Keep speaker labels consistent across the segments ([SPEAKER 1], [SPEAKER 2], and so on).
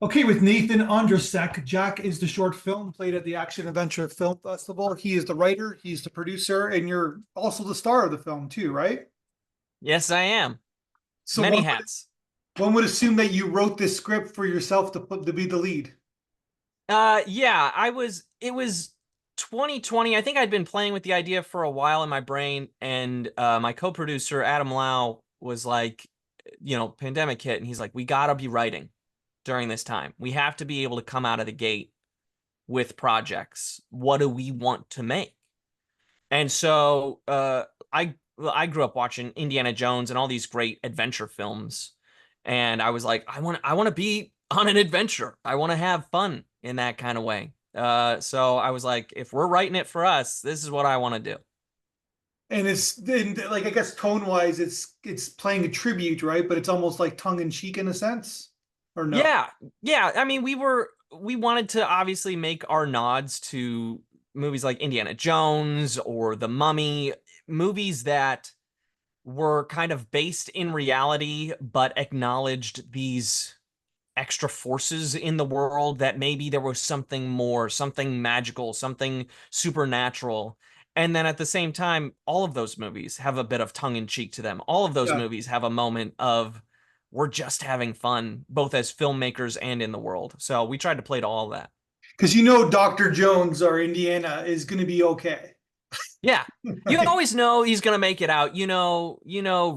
[SPEAKER 1] Okay, with Nathan Ondracek, Jack is the short film played at the Action Adventure Film Festival. He is the writer, he's the producer, and you're also the star of the film too, right?
[SPEAKER 2] Yes, I am.
[SPEAKER 1] So
[SPEAKER 2] Many hats.
[SPEAKER 1] one would assume that you wrote this script for yourself to be the lead.
[SPEAKER 2] Yeah, it was 2020. I think I'd been playing with the idea for a while in my brain, and my co-producer Adam Lau was like, pandemic hit, and he's like, we gotta be writing during this time. We have to be able to come out of the gate with projects. What do we want to make? And so I grew up watching Indiana Jones and all these great adventure films. And I was like, I want to be on an adventure. I want to have fun in that kind of way. So I was like, if we're writing it for us, this is what I want to do.
[SPEAKER 1] And it's and like I guess tone wise, it's playing a tribute, right? But it's almost like tongue in cheek in a sense, or no?
[SPEAKER 2] Yeah, yeah. I mean, we wanted to obviously make our nods to movies like Indiana Jones or The Mummy, movies that were kind of based in reality, but acknowledged these extra forces in the world, that maybe there was something more, something magical, something supernatural. And then at the same time, all of those movies have a bit of tongue in cheek to them. All of those
[SPEAKER 1] Yeah,
[SPEAKER 2] movies have a moment of we're just having fun, both as filmmakers and in the world. So we tried to play to all of that.
[SPEAKER 1] because Dr. Jones or Indiana is going to be okay.
[SPEAKER 2] Yeah. You
[SPEAKER 1] Right?
[SPEAKER 2] always know he's gonna make it out.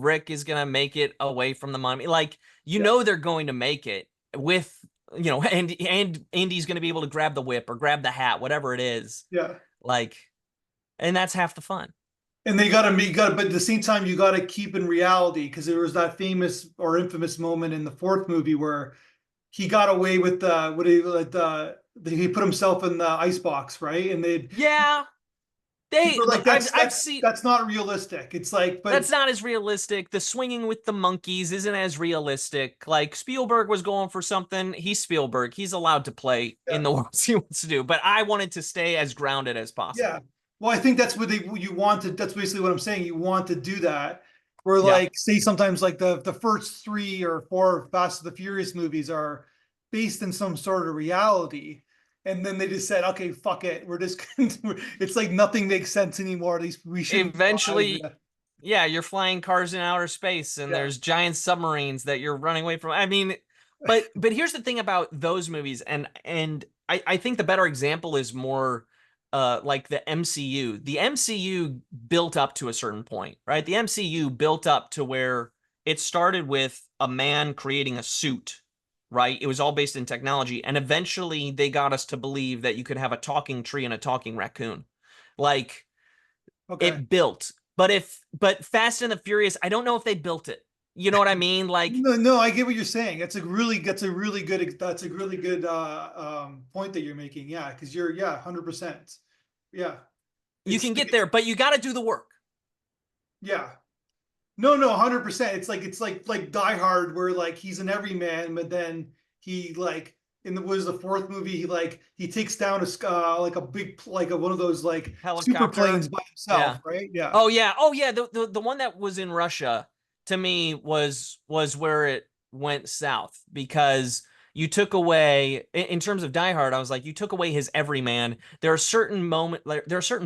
[SPEAKER 2] Rick is gonna make it away from the mummy. Like,
[SPEAKER 1] Yeah.
[SPEAKER 2] they're going to make it with, and Indy's gonna be able to grab the whip or grab the hat, whatever it is.
[SPEAKER 1] Yeah.
[SPEAKER 2] Like, and that's half the fun.
[SPEAKER 1] And they gotta make got but at the same time you gotta keep in reality because there was that famous or infamous moment in the fourth movie where he got away with he put himself in the ice box, right? And they
[SPEAKER 2] Yeah.
[SPEAKER 1] people are like
[SPEAKER 2] I've seen
[SPEAKER 1] that's not realistic. It's like, but
[SPEAKER 2] that's not as realistic. The swinging with the monkeys isn't as realistic. Like, Spielberg was going for something. He's Spielberg. He's allowed to play
[SPEAKER 1] yeah,
[SPEAKER 2] in the world he wants to do. But I wanted to stay as grounded as
[SPEAKER 1] yeah.
[SPEAKER 2] possible.
[SPEAKER 1] Well, I think that's what they you want to. That's basically what I'm saying. You want to do that. Where
[SPEAKER 2] Yeah.
[SPEAKER 1] like say sometimes like the first three or four Fast and the Furious movies are based in some sort of reality, and then they just said, okay, fuck it, we're just it's like nothing makes sense anymore. At least we shouldn't fly.
[SPEAKER 2] Eventually, yeah, you're flying cars in outer space and
[SPEAKER 1] Yeah,
[SPEAKER 2] there's giant submarines that you're running away from. I mean, but here's the thing about those movies, and I think the better example is more like the MCU. The MCU built up to a certain point, right? The MCU built up to where it started with a man creating a suit, right? It was all based in technology, and eventually they got us to believe that you could have a talking tree and a talking raccoon. Like,
[SPEAKER 1] okay.
[SPEAKER 2] it built. But Fast and the Furious, I don't know if they built it. You know what I mean? Like,
[SPEAKER 1] No, no, I get what you're saying. That's a really good point that you're making. Yeah, because you're 100%. Yeah,
[SPEAKER 2] you
[SPEAKER 1] it's
[SPEAKER 2] can get there, but you got to do the work.
[SPEAKER 1] yeah. No, no, 100%. It's like Die Hard, where like he's an everyman, but then he like in the was the fourth movie, he takes down like a big like one of those like super planes
[SPEAKER 2] Helicopter.
[SPEAKER 1] by himself,
[SPEAKER 2] Yeah.
[SPEAKER 1] right? Yeah,
[SPEAKER 2] Oh yeah. Oh yeah. The one that was in Russia, to me, was where it went south, because you took away, in terms of Die Hard, I was like, you took away his everyman. There are certain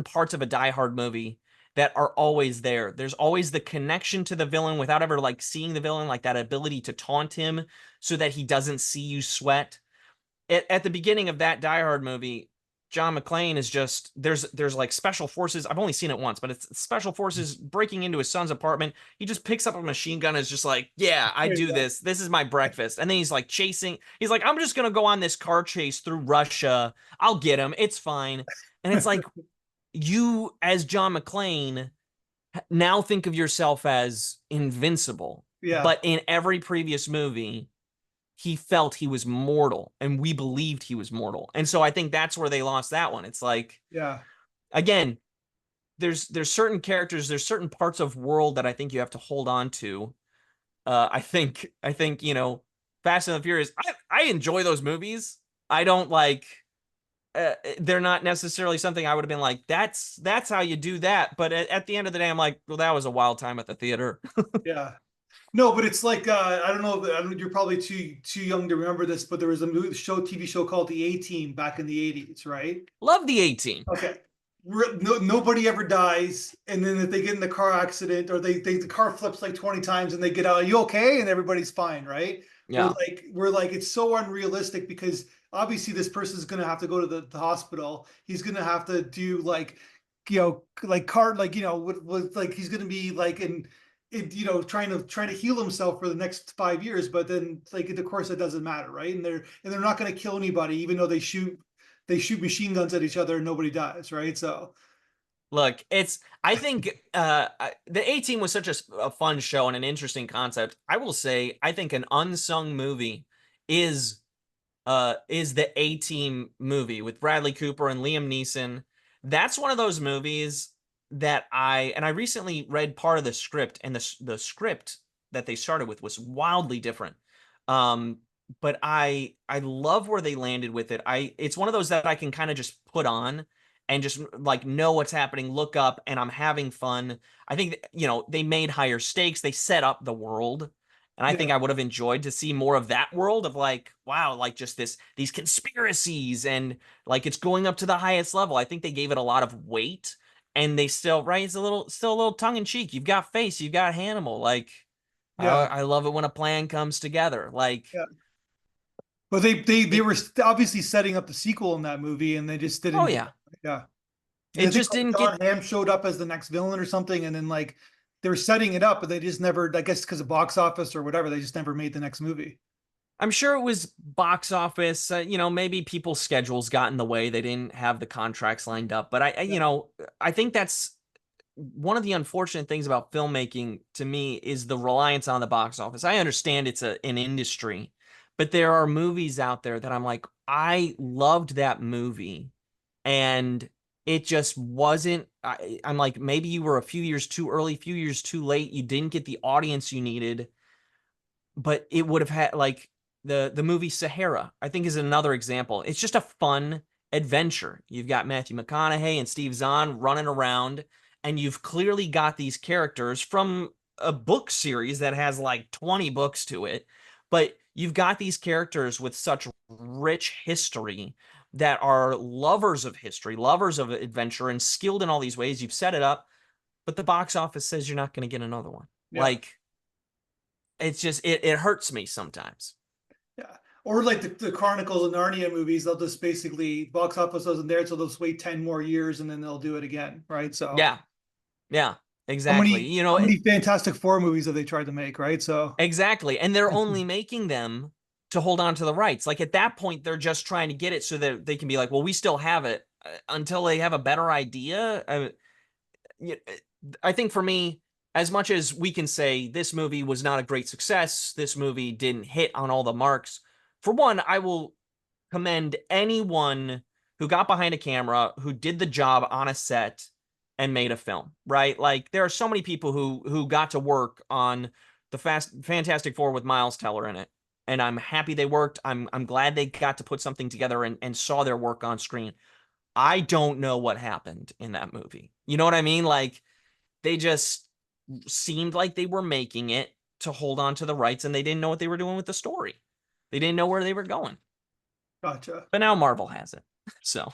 [SPEAKER 2] parts of a Die Hard movie that are always there. There's always the connection to the villain without ever like seeing the villain, like that ability to taunt him so that he doesn't see you sweat. At the beginning of that Die Hard movie, John McClane is just there's like special forces. I've only seen it once, but it's special forces breaking into his son's apartment. He just picks up a machine gun and is just like, yeah, I do
[SPEAKER 1] yeah.
[SPEAKER 2] this. This is my breakfast. And then he's like chasing. He's like, I'm just gonna go on this car chase through Russia. I'll get him. It's fine. And it's like, you as John McClane now think of yourself as invincible.
[SPEAKER 1] Yeah,
[SPEAKER 2] But in every previous movie, he felt he was mortal and we believed he was mortal. And so I think that's where they lost that one. It's like,
[SPEAKER 1] yeah.
[SPEAKER 2] again, there's certain characters, there's certain parts of world that I think you have to hold on to. I think Fast and the Furious, I enjoy those movies. I don't like they're not necessarily something I would have been like, that's how you do that. But at the end of the day, I'm like, well, that was a wild time at the theater.
[SPEAKER 1] Yeah. No, but it's like I don't know. I don't, you're probably too young to remember this, but there was a TV show called The A Team back in the '80s, right?
[SPEAKER 2] Love the 18.
[SPEAKER 1] Okay. Nobody ever dies, and then if they get in the car accident or the car flips like 20 times and they get out, are you okay? And everybody's fine, right?
[SPEAKER 2] Yeah.
[SPEAKER 1] We're like it's so unrealistic because obviously this person's gonna have to go to the hospital. He's gonna have to do like like car like with like he's gonna be like in trying to heal himself for the next 5 years, but then like of course it doesn't matter, right? And they're not gonna kill anybody, even though they shoot machine guns at each other and nobody dies, right? So
[SPEAKER 2] Look, I think the A-Team was such a fun show and an interesting concept. I will say, I think an unsung movie is the A-Team movie with Bradley Cooper and Liam Neeson. That's one of those movies that I recently read part of the script, and the script that they started with was wildly different. Um, but I love where they landed with it. It's one of those that I can kind of just put on and just like know what's happening, look up, and I'm having fun. I think they made higher stakes. They set up the world. And I
[SPEAKER 1] yeah,
[SPEAKER 2] think I would have enjoyed to see more of that world of like, wow, like just these conspiracies and like it's going up to the highest level. I think they gave it a lot of weight, and they still, right, it's still a little tongue in cheek. You've got Face, you've got Hannibal. Like
[SPEAKER 1] yeah,
[SPEAKER 2] I love it when a plan comes together. Like,
[SPEAKER 1] yeah. But they
[SPEAKER 2] it,
[SPEAKER 1] were obviously setting up the sequel in that movie, and they just
[SPEAKER 2] oh
[SPEAKER 1] didn't do
[SPEAKER 2] yeah,
[SPEAKER 1] it. Yeah, and
[SPEAKER 2] it
[SPEAKER 1] I think
[SPEAKER 2] just
[SPEAKER 1] like
[SPEAKER 2] didn't
[SPEAKER 1] John
[SPEAKER 2] get.
[SPEAKER 1] Hamm showed up as the next villain or something, and then like they were setting it up, but they just never. I guess because of box office or whatever, they just never made the next movie.
[SPEAKER 2] I'm sure it was box office. Maybe people's schedules got in the way. They didn't have the contracts lined up. But
[SPEAKER 1] Yeah,
[SPEAKER 2] I think that's one of the unfortunate things about filmmaking to me is the reliance on the box office. I understand it's an industry, but there are movies out there that I'm like, I loved that movie, and it just wasn't. I'm like, maybe you were a few years too early, few years too late. You didn't get the audience you needed, but it would have had like the movie Sahara, I think, is another example. It's just a fun adventure. You've got Matthew McConaughey and Steve Zahn running around, and you've clearly got these characters from a book series that has like 20 books to it, but you've got these characters with such rich history that are lovers of history, lovers of adventure, and skilled in all these ways. You've set it up, but the box office says you're not going to get another one.
[SPEAKER 1] yeah,
[SPEAKER 2] Like, it's just it hurts me sometimes.
[SPEAKER 1] yeah. Or like the Chronicles of Narnia movies, they'll just basically box office wasn't there, so they'll just wait 10 more years and then they'll do it again, right? So
[SPEAKER 2] Yeah, yeah,
[SPEAKER 1] how
[SPEAKER 2] exactly.
[SPEAKER 1] many how many Fantastic Four movies have they tried to make, right? So
[SPEAKER 2] Exactly. And they're only making them to hold on to the rights. Like at that point, they're just trying to get it so that they can be like, well, we still have it until they have a better idea. Y- I think for me, as much as we can say this movie was not a great success, this movie didn't hit on all the marks. For one, I will commend anyone who got behind a camera, who did the job on a set and made a film, right? Like there are so many people who got to work on the Fantastic Four with Miles Teller in it. And I'm happy they worked. I'm glad they got to put something together and saw their work on screen. I don't know what happened in that movie. You know what I mean? Like they just seemed like they were making it to hold on to the rights, and they didn't know what they were doing with the story. They didn't know where they were going.
[SPEAKER 1] gotcha.
[SPEAKER 2] But now Marvel has it. So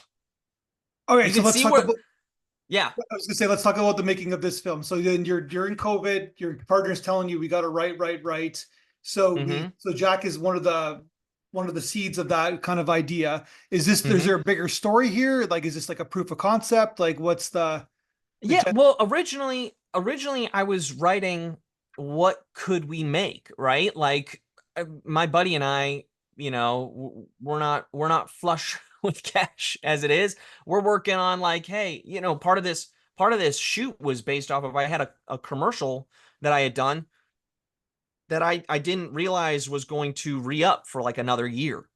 [SPEAKER 1] Okay,
[SPEAKER 2] you
[SPEAKER 1] so
[SPEAKER 2] can
[SPEAKER 1] let's
[SPEAKER 2] see
[SPEAKER 1] talk
[SPEAKER 2] where,
[SPEAKER 1] about
[SPEAKER 2] yeah.
[SPEAKER 1] I was gonna say let's talk about the making of this film. So then you're during COVID, your partner's telling you we got to write.
[SPEAKER 2] Mm-hmm.
[SPEAKER 1] So Jack is one of the seeds of that kind of idea. Is
[SPEAKER 2] Mm-hmm.
[SPEAKER 1] there a bigger story here? Like, is this like a proof of concept? Like, what's the
[SPEAKER 2] Yeah. Well, originally I was writing what could we make, right? Like my buddy and I, we're not flush with cash as it is. We're working on like, hey, part of this shoot was based off of I had a commercial that I had done that I didn't realize was going to re-up for like another year.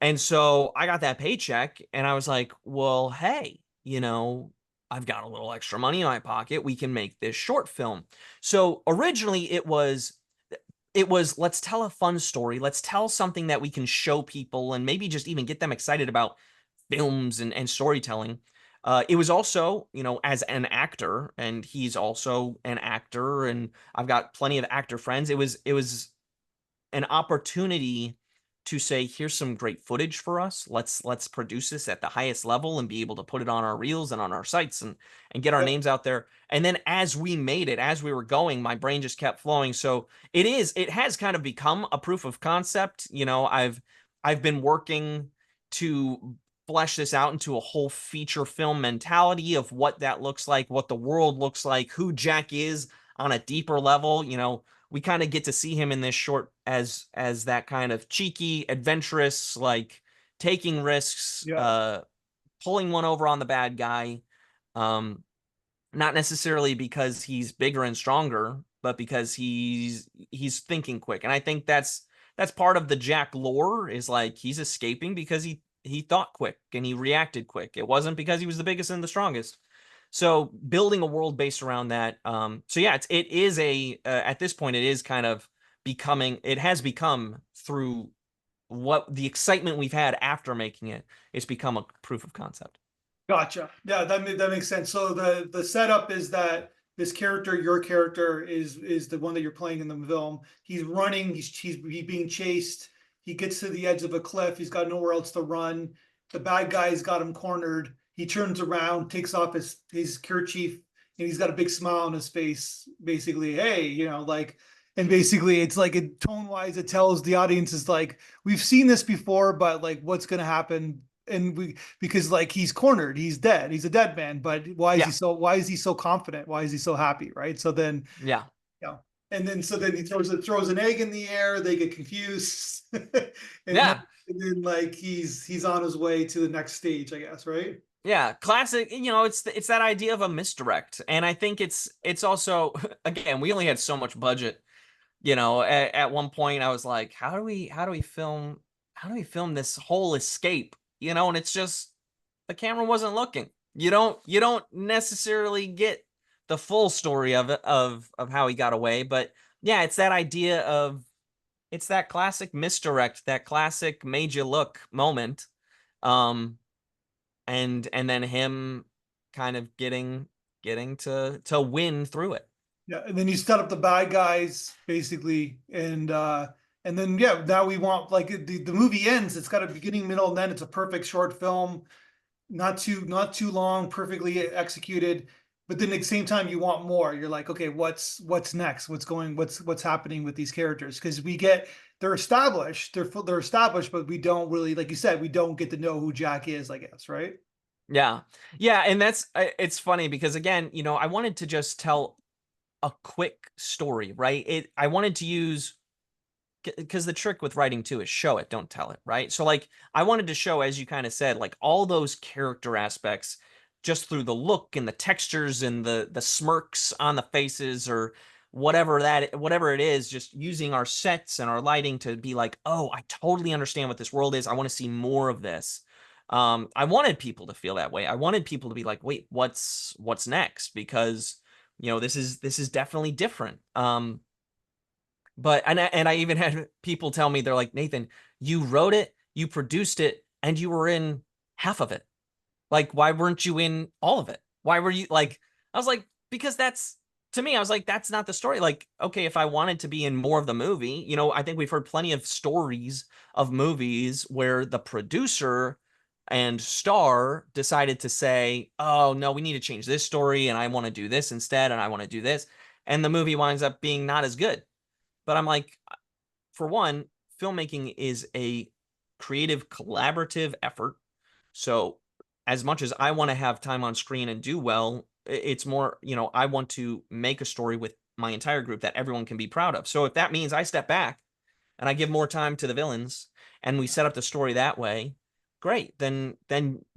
[SPEAKER 2] And so I got that paycheck and I was like, well, hey, I've got a little extra money in my pocket. We can make this short film. So originally it was let's tell a fun story. Let's tell something that we can show people and maybe just even get them excited about films and storytelling. It was also, you know, as an actor, and he's also an actor, and I've got plenty of actor friends. It was an opportunity to say, here's some great footage for us. Let's produce this at the highest level and be able to put it on our reels and on our sites and get our
[SPEAKER 1] Yeah,
[SPEAKER 2] names out there. And then as we made it, as we were going, my brain just kept flowing. So it has kind of become a proof of concept. You know, I've been working to flesh this out into a whole feature film mentality of what that looks like, what the world looks like, who Jack is on a deeper level. You know, we kind of get to see him in this short as that kind of cheeky, adventurous, like taking risks,
[SPEAKER 1] yeah,
[SPEAKER 2] pulling one over on the bad guy. Um, Not necessarily because he's bigger and stronger, but because he's thinking quick. And I think that's part of the Jack lore, is like he's escaping because he thought quick and he reacted quick. It wasn't because he was the biggest and the strongest. So building a world based around that. So yeah, it is a at this point it is kind of becoming, it has become, through what the excitement we've had after making it, it's become a proof of concept.
[SPEAKER 1] gotcha. Yeah, that makes sense. So the setup is that this character, your character, is the one that you're playing in the film. He's running. He's being chased. He gets to the edge of a cliff. He's got nowhere else to run. The bad guy's got him cornered. He turns around, takes off his kerchief, and he's got a big smile on his face. Basically, hey, like, and basically, it's like, tone wise, it tells the audience is like, we've seen this before, but like, what's gonna happen? And because like he's cornered, he's dead, he's a dead man. But
[SPEAKER 2] Yeah,
[SPEAKER 1] why is he so confident? Why is he so happy? Right. So then,
[SPEAKER 2] yeah,
[SPEAKER 1] you know, and then so then he throws an egg in the air. They get confused,
[SPEAKER 2] yeah.
[SPEAKER 1] and then like he's on his way to the next stage, I guess. Right.
[SPEAKER 2] Yeah, classic. You know, it's that idea of a misdirect, and I think it's also again, we only had so much budget. You know, at one point I was like, how do we film this whole escape? You know, and it's just the camera wasn't looking. You don't necessarily get the full story of it, of how he got away, but yeah, it's that idea of, it's that classic misdirect, that classic made you look moment. Um, and then him kind of getting to win through it.
[SPEAKER 1] Yeah, and then you set up the bad guys basically, and then yeah, now we want like the movie ends. It's got a beginning, middle, and then it's a perfect short film, not too long, perfectly executed. But then at the same time, you want more. You're like, okay, what's next? What's happening with these characters? Because they're established, they're established, but we don't really, like you said, we don't get to know who Jack is, I guess, right?
[SPEAKER 2] Yeah. Yeah, and that's it's funny because again, you know, I wanted to just tell a quick story, right? I wanted to use, because the trick with writing too is show it, don't tell it, right? So like I wanted to show, as you kind of said, like all those character aspects just through the look and the textures and the smirks on the faces, or whatever it is, just using our sets and our lighting to be like, oh, I totally understand what this world is. I want to see more of this. I wanted people to feel that way. I wanted people to be like, wait, what's next? Because you know, this is definitely different. But and I even had people tell me, they're like, Nathan, you wrote it, you produced it, and you were in half of it. Like, why weren't you in all of it? Why were you like, I was like, because that's, to me, I was like, that's not the story. Like, okay, if I wanted to be in more of the movie, you know, I think we've heard plenty of stories of movies where the producer and star decided to say, oh no, we need to change this story, and I want to do this instead, and I want to do this. And the movie winds up being not as good. But I'm like, for one, filmmaking is a creative, collaborative effort. So, as much as I want to have time on screen and do well, it's more, you know, I want to make a story with my entire group that everyone can be proud of. So, if that means I step back and I give more time to the villains and we set up the story that way, great. Then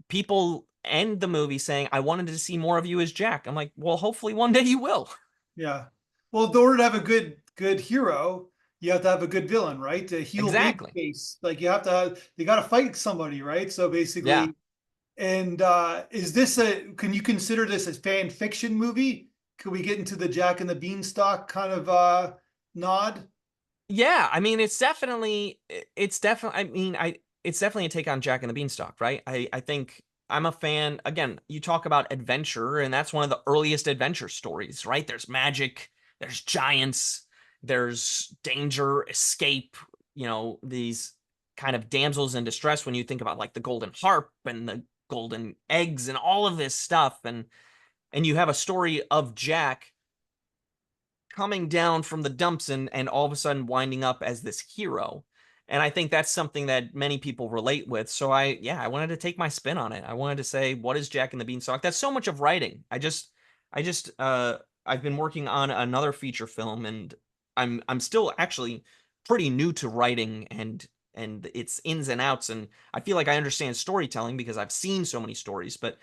[SPEAKER 2] people end the movie saying, I wanted to see more of you as Jack. I'm like, well, hopefully one day you will.
[SPEAKER 1] Yeah. Well, in order to have a good hero, you have to have a good villain, right? To heal baby
[SPEAKER 2] Exactly.
[SPEAKER 1] face, like you got to fight somebody, right? So
[SPEAKER 2] Yeah.
[SPEAKER 1] basically, and can you consider this a fan fiction movie? Could we get into the Jack and the Beanstalk kind of nod?
[SPEAKER 2] Yeah, I mean, it's definitely, I mean, it's definitely a take on Jack and the Beanstalk, right? I think I'm a fan. Again, you talk about adventure, and that's one of the earliest adventure stories, right? There's magic, there's giants, there's danger, escape, these kind of damsels in distress when you think about like the golden harp and the golden eggs and all of this stuff. And you have a story of Jack coming down from the dumps and all of a sudden winding up as this hero. And I think that's something that many people relate with. So I wanted to take my spin on it. I wanted to say, what is Jack and the Beanstalk? That's so much of writing. I've been working on another feature film, and I'm still actually pretty new to writing and its ins and outs. And I feel like I understand storytelling because I've seen so many stories, but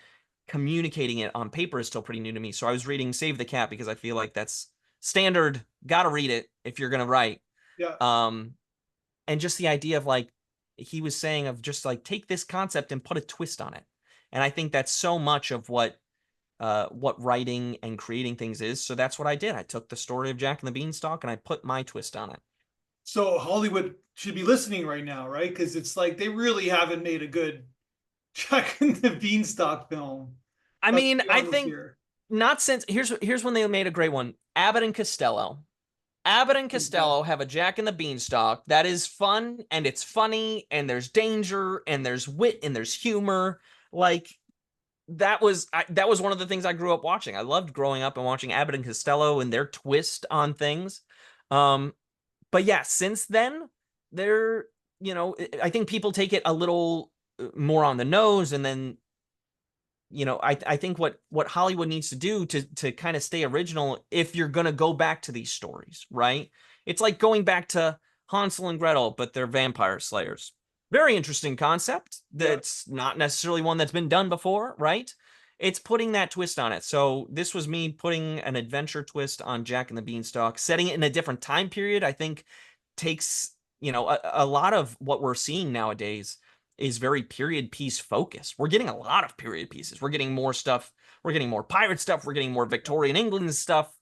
[SPEAKER 2] communicating it on paper is still pretty new to me. So I was reading Save the Cat because I feel like that's standard, gotta read it if you're gonna write.
[SPEAKER 1] Yeah.
[SPEAKER 2] um and just the idea of like he was saying of just like take this concept and put a twist on it. And I think that's so much of what writing and creating things is. So that's what I did. I took the story of Jack and the Beanstalk and I put my twist on it.
[SPEAKER 1] So Hollywood should be listening right now, right? Because it's like they really haven't made a good Jack and the Beanstalk film.
[SPEAKER 2] I
[SPEAKER 1] Let's
[SPEAKER 2] mean,
[SPEAKER 1] be
[SPEAKER 2] I
[SPEAKER 1] honest
[SPEAKER 2] think
[SPEAKER 1] here.
[SPEAKER 2] not since here's when they made a great one. Abbott and
[SPEAKER 1] Okay.
[SPEAKER 2] Costello have a Jack and the Beanstalk that is fun and it's funny and there's danger and there's wit and there's humor. Like that was one of the things I grew up watching. I loved growing up and watching Abbott and Costello and their twist on things. Um, but yeah, since then, they're I think people take it a little more on the nose, and then I think what Hollywood needs to do to kind of stay original, if you're gonna go back to these stories, right? It's like going back to Hansel and Gretel, but they're vampire slayers. Very interesting concept.
[SPEAKER 1] Yeah.
[SPEAKER 2] That's not necessarily one that's been done before, right? It's putting that twist on it. So this was me putting an adventure twist on Jack and the Beanstalk, setting it in a different time period. I think takes a lot of what we're seeing nowadays is very period piece focused. We're getting a lot of period pieces. We're getting more stuff. We're getting more pirate stuff. We're getting more Victorian England stuff.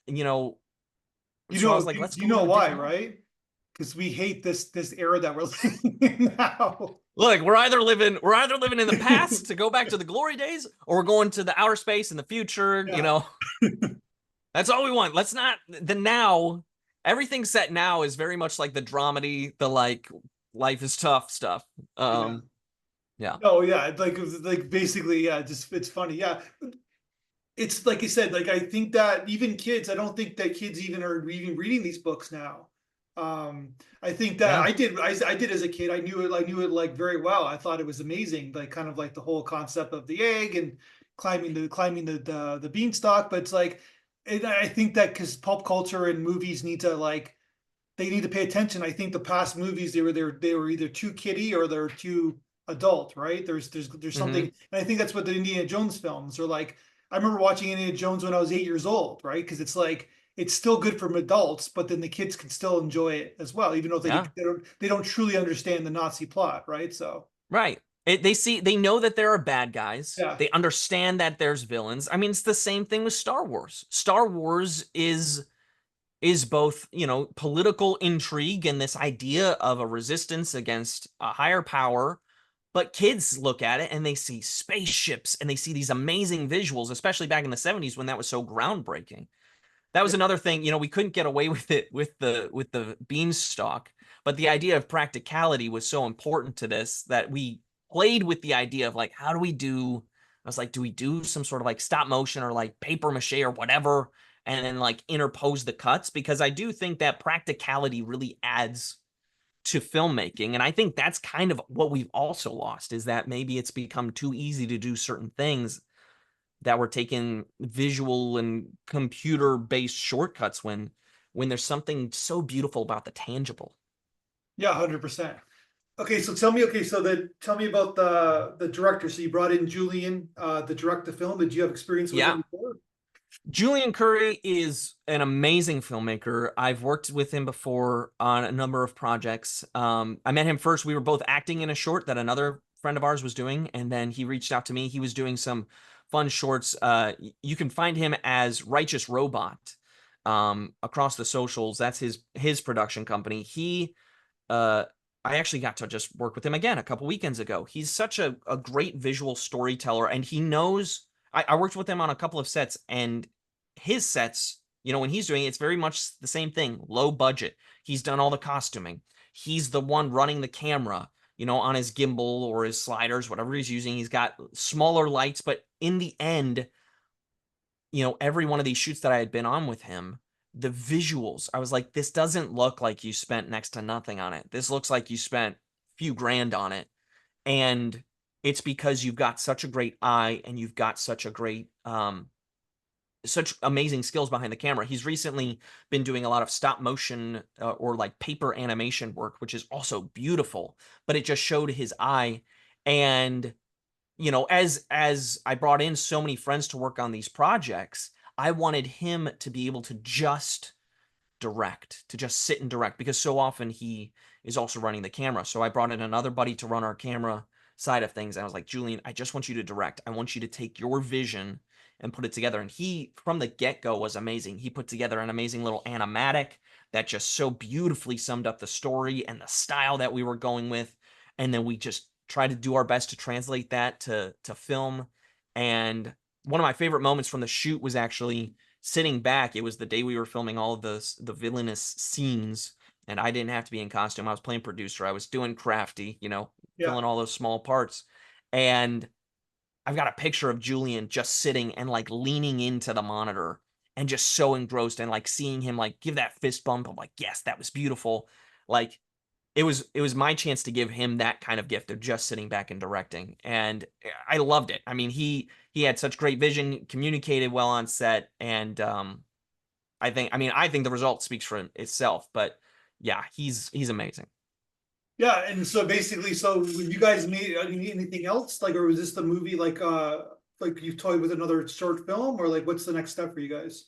[SPEAKER 2] You know, so I was like, let's
[SPEAKER 1] You
[SPEAKER 2] go in
[SPEAKER 1] know
[SPEAKER 2] a
[SPEAKER 1] why,
[SPEAKER 2] different way.
[SPEAKER 1] right? Because we hate this era that we're living in now.
[SPEAKER 2] Look, we're either living in the past to go back to the glory days, or we're going to the outer space in the future.
[SPEAKER 1] Yeah.
[SPEAKER 2] That's all we want. Let's not the now. Everything set now is very much like the dramedy, the like life is tough stuff.
[SPEAKER 1] Yeah.
[SPEAKER 2] Yeah,
[SPEAKER 1] No, yeah, like basically, yeah, just it's funny. Yeah. It's like you said, like I think that even kids, I don't think that kids even are even reading these books now. I think that
[SPEAKER 2] yeah,
[SPEAKER 1] I did as a kid. I knew it like very well. I thought it was amazing, like kind of like the whole concept of the egg and climbing the beanstalk. But it's like, I think that because pulp culture and movies need to like they need to pay attention. I think the past movies they were either too kiddie or they're too adult, right? There's something,
[SPEAKER 2] hmm,
[SPEAKER 1] and I think that's what the Indiana Jones films are like. I remember watching Indiana Jones when I was 8 years old, right? Because it's like it's still good for adults, but then the kids can still enjoy it as well, even though
[SPEAKER 2] yeah.
[SPEAKER 1] they don't truly understand the Nazi plot, right? So
[SPEAKER 2] Right. They know that there are bad guys.
[SPEAKER 1] yeah,
[SPEAKER 2] They understand that there's villains. I mean, it's the same thing with Star Wars. Star Wars is both, political intrigue and this idea of a resistance against a higher power, but kids look at it and they see spaceships and they see these amazing visuals, especially back in the 70s when that was so groundbreaking. That was
[SPEAKER 1] yeah,
[SPEAKER 2] another thing, we couldn't get away with it with the beanstalk, but the idea of practicality was so important to this that we played with the idea of like, how do we do? I was like, do we do some sort of like stop motion or like paper mache or whatever, and then like interpose the cuts? Because I do think that practicality really adds to filmmaking, and I think that's kind of what we've also lost, is that maybe it's become too easy to do certain things, that we're taking visual and computer based shortcuts when there's something so beautiful about the tangible.
[SPEAKER 1] yeah, 100%. Okay, so tell me about the director. So you brought in Julian to direct the film. Did you have experience with
[SPEAKER 2] Yeah.
[SPEAKER 1] him before?
[SPEAKER 2] Julian Curi is an amazing filmmaker. I've worked with him before on a number of projects. I met him first. We were both acting in a short that another friend of ours was doing, and then he reached out to me. He was doing some fun shorts. You can find him as Righteous Robot across the socials. That's his production company. Uh, I actually got to just work with him again a couple weekends ago. He's such a great visual storyteller, and he knows. I worked with him on a couple of sets, and his sets, when he's doing it, it's very much the same thing, low budget. He's done all the costuming. He's the one running the camera, on his gimbal or his sliders, whatever he's using. He's got smaller lights, but in the end, every one of these shoots that I had been on with him, the visuals, I was like, this doesn't look like you spent next to nothing on it. This looks like you spent a few grand on it. And it's because you've got such a great eye and you've got such a great, such amazing skills behind the camera. He's recently been doing a lot of stop motion or like paper animation work, which is also beautiful, but it just showed his eye. And as I brought in so many friends to work on these projects, I wanted him to be able to just direct, to just sit and direct, because so often he is also running the camera. So I brought in another buddy to run our camera side of things. And I was like, Julian, I just want you to direct. I want you to take your vision and put it together. And he, from the get-go, was amazing. He put together an amazing little animatic that just so beautifully summed up the story and the style that we were going with. And then we just try to do our best to translate that to film. And one of my favorite moments from the shoot was actually sitting back. It was the day we were filming all of the villainous scenes, and I didn't have to be in costume. I was playing producer. I was doing crafty,
[SPEAKER 1] Yeah.
[SPEAKER 2] filling all those small parts. And I've got a picture of Julian just sitting and like leaning into the monitor and just so engrossed, and like seeing him like give that fist bump. I'm like, yes, that was beautiful. Like it was my chance to give him that kind of gift of just sitting back and directing, and I loved it. I mean, he had such great vision, communicated well on set, and I think the result speaks for itself. But yeah, he's amazing.
[SPEAKER 1] Yeah, and so basically, so when you guys made anything else, like, or was this the movie, like you toyed with another short film, or like what's the next step for you guys?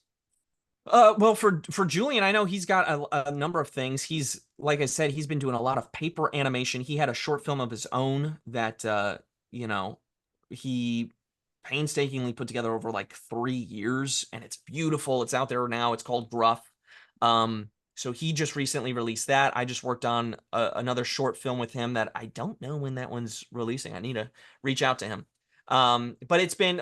[SPEAKER 2] Well, for Julian, I know he's got a number of things. He's, like I said, he's been doing a lot of paper animation. He had a short film of his own that you know, he painstakingly put together over like 3 years, and it's beautiful. It's out there now. It's called Gruff. So he just recently released that. I just worked on another short film with him that I don't know when that one's releasing. I need to reach out to him. But it's been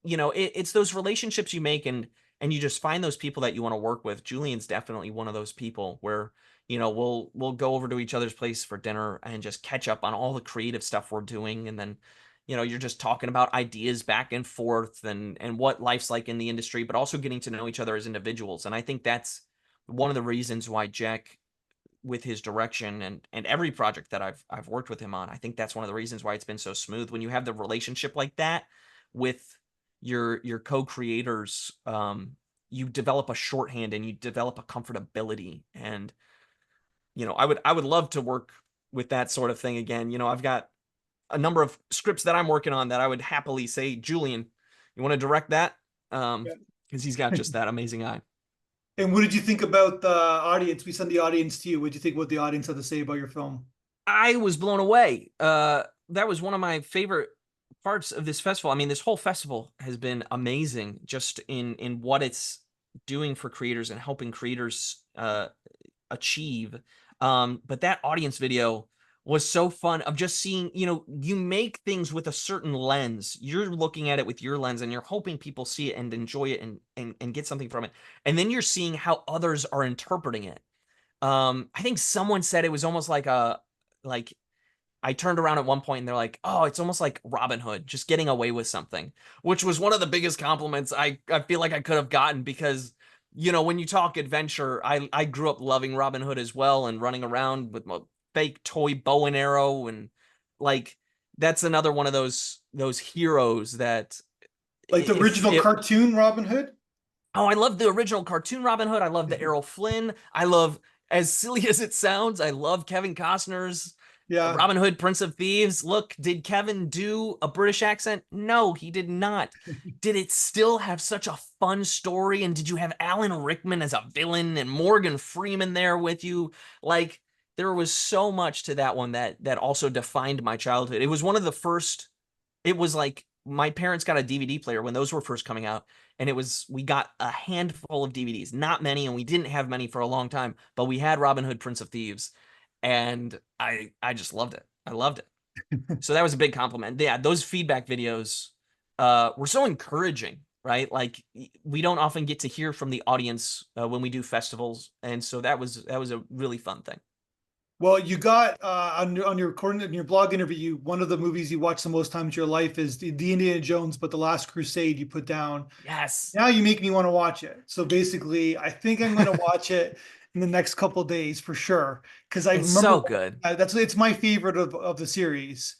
[SPEAKER 2] it's those relationships you make, and you just find those people that you want to work with. Julian's definitely one of those people where, we'll go over to each other's place for dinner and just catch up on all the creative stuff we're doing. And then, you're just talking about ideas back and forth, and what life's like in the industry, but also getting to know each other as individuals. And I think that's one of the reasons why Jack, with his direction and every project that I've worked with him on, I think that's one of the reasons why it's been so smooth. When you have the relationship like that with your co-creators, you develop a shorthand and you develop a comfortability. And I would love to work with that sort of thing again. I've got a number of scripts that I'm working on that I would happily say, Julian, you want to direct that?
[SPEAKER 1] Yeah.
[SPEAKER 2] Because he's got just that amazing eye.
[SPEAKER 1] And what did you think about the audience? We sent the audience to you. What did you think what the audience had to say about your film?
[SPEAKER 2] I was blown away. That was one of my favorite parts of this festival. I mean, this whole festival has been amazing, just in what it's doing for creators and helping creators achieve. But that audience video was so fun, of just seeing, you make things with a certain lens. You're looking at it with your lens, and you're hoping people see it and enjoy it, and get something from it. And then you're seeing how others are interpreting it. I think someone said it was almost like I turned around at one point and they're like, "Oh, it's almost like Robin Hood, just getting away with something," which was one of the biggest compliments I feel like I could have gotten, because when you talk adventure, I grew up loving Robin Hood as well, and running around with my fake toy bow and arrow, and like that's another one of those heroes that
[SPEAKER 1] Like the
[SPEAKER 2] if
[SPEAKER 1] original
[SPEAKER 2] it
[SPEAKER 1] cartoon Robin Hood?
[SPEAKER 2] Oh, I love the original cartoon Robin Hood. I love the Errol Flynn. I love, as silly as it sounds, I love Kevin Costner's
[SPEAKER 1] Yeah.
[SPEAKER 2] Robin Hood, Prince of Thieves. Look, did Kevin do a British accent? No, he did not. Did it still have such a fun story? And did you have Alan Rickman as a villain and Morgan Freeman there with you? Like, there was so much to that one that also defined my childhood. It was one of the first. It was like my parents got a DVD player when those were first coming out, and we got a handful of DVDs, not many, and we didn't have many for a long time, but we had Robin Hood, Prince of Thieves, and I just loved it. I loved it. So that was a big compliment. Yeah, those feedback videos were so encouraging, right? Like we don't often get to hear from the audience when we do festivals, and so that was a really fun thing.
[SPEAKER 1] Well, you got on your recording in your blog interview, one of the movies you watch the most times in your life is the Indiana Jones, but the Last Crusade you put down.
[SPEAKER 2] Yes.
[SPEAKER 1] Now you make me want to watch it. So basically, I think I'm going to watch it in the next couple days for sure because I
[SPEAKER 2] It's
[SPEAKER 1] remember
[SPEAKER 2] so good.
[SPEAKER 1] that's it's my favorite of the series,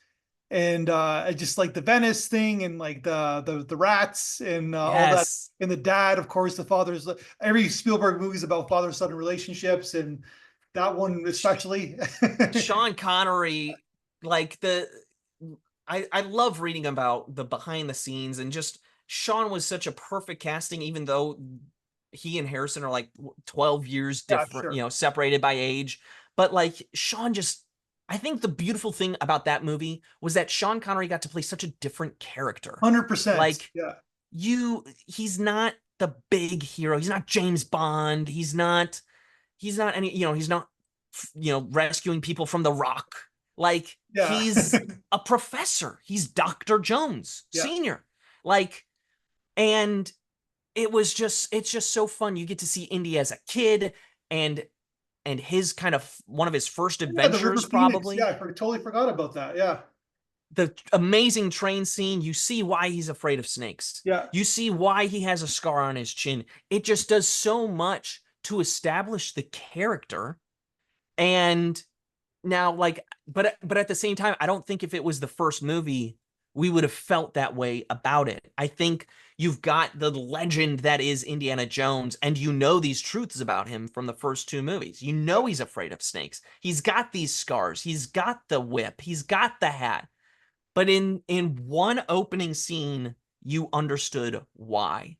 [SPEAKER 1] and I just like the Venice thing and like the rats and all that,
[SPEAKER 2] Yes.
[SPEAKER 1] and the dad, of course, the father's every Spielberg movie's about father-son relationships, and that one especially.
[SPEAKER 2] Sean Connery, like I love reading about the behind the scenes and just Sean was such a perfect casting, even though he and Harrison are like 12 years
[SPEAKER 1] Yeah,
[SPEAKER 2] different,
[SPEAKER 1] sure.
[SPEAKER 2] separated by age. But like Sean just, I think the beautiful thing about that movie was that Sean Connery got to play such a different character.
[SPEAKER 1] 100%.
[SPEAKER 2] Like
[SPEAKER 1] Yeah.
[SPEAKER 2] he's not the big hero. He's not James Bond. He's not any, he's not, rescuing people from the rock. Like
[SPEAKER 1] Yeah.
[SPEAKER 2] he's a professor. He's Dr. Jones
[SPEAKER 1] Yeah.
[SPEAKER 2] Sr. Like, and it's just so fun. You get to see Indy as a kid and his kind of one of his first
[SPEAKER 1] Yeah, the River
[SPEAKER 2] adventures,
[SPEAKER 1] Phoenix. Yeah,
[SPEAKER 2] probably.
[SPEAKER 1] totally forgot about that. Yeah.
[SPEAKER 2] The amazing train scene, you see why he's afraid of snakes.
[SPEAKER 1] Yeah.
[SPEAKER 2] You see why he has a scar on his chin. It just does so much to establish the character. And now, like, but at the same time, I don't think if it was the first movie, we would have felt that way about it. I think you've got the legend that is Indiana Jones, and you know these truths about him from the first two movies. You know he's afraid of snakes. He's got these scars. He's got the whip. He's got the hat. But in one opening scene, you understood why.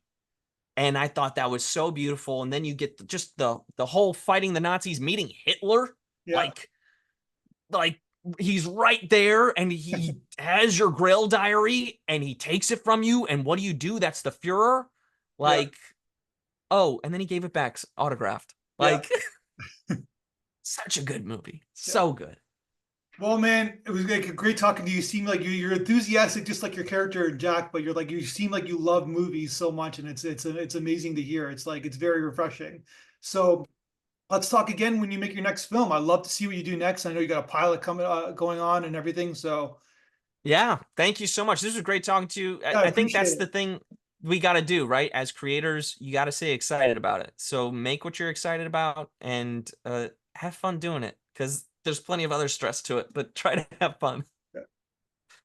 [SPEAKER 2] And I thought that was so beautiful. And then you get just the whole fighting the Nazis, meeting Hitler,
[SPEAKER 1] Yeah.
[SPEAKER 2] like like he's right there and he has your Grail diary and he takes it from you. And what do? That's the Fuhrer.
[SPEAKER 1] Yeah.
[SPEAKER 2] Like, oh, and then he gave it back autographed.
[SPEAKER 1] Yeah.
[SPEAKER 2] Like, such a good movie.
[SPEAKER 1] Yeah.
[SPEAKER 2] So good.
[SPEAKER 1] Well, man, it was like great talking to you. You seem like you're enthusiastic, just like your character Jack, but you're like you seem like you love movies so much, and it's amazing to hear. It's like it's very refreshing. So let's talk again when you make your next film. I'd love to see what you do next. I know you got a pilot coming going on and everything. So
[SPEAKER 2] Yeah. Thank you so much. This was great talking to you.
[SPEAKER 1] yeah, I
[SPEAKER 2] I think
[SPEAKER 1] appreciate
[SPEAKER 2] that's
[SPEAKER 1] it.
[SPEAKER 2] the thing we got to do, right? As creators, you got to stay excited about it. So make what you're excited about and have fun doing it because there's plenty of other stress to it, but try to have fun.